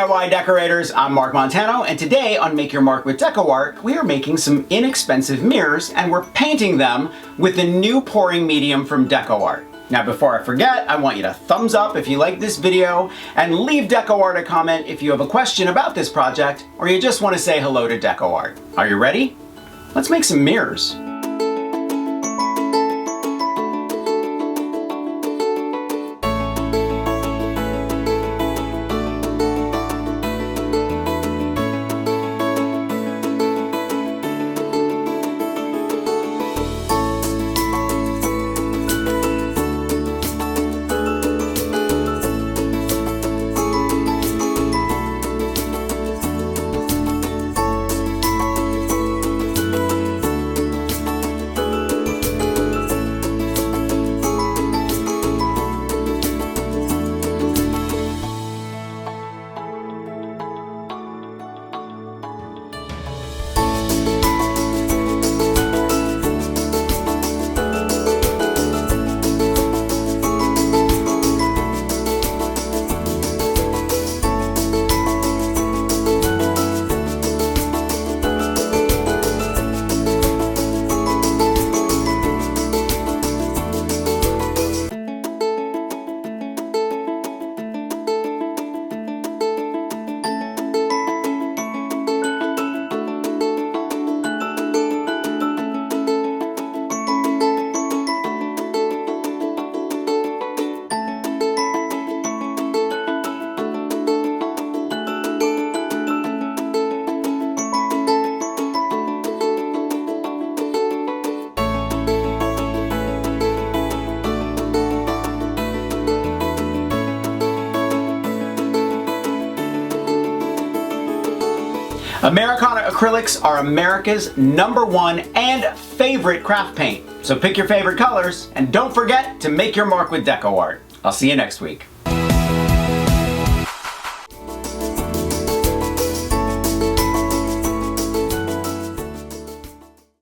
DIY decorators, I'm Mark Montano, and today on Make Your Mark with DecoArt, we are making some inexpensive mirrors and we're painting them with the new pouring medium from DecoArt. Now before I forget, I want you to thumbs up if you like this video and leave DecoArt a comment if you have a question about this project or you just want to say hello to DecoArt. Are you ready? Let's make some mirrors. Americana acrylics are America's #1 and favorite craft paint. So pick your favorite colors and don't forget to make your mark with DecoArt. I'll see you next week.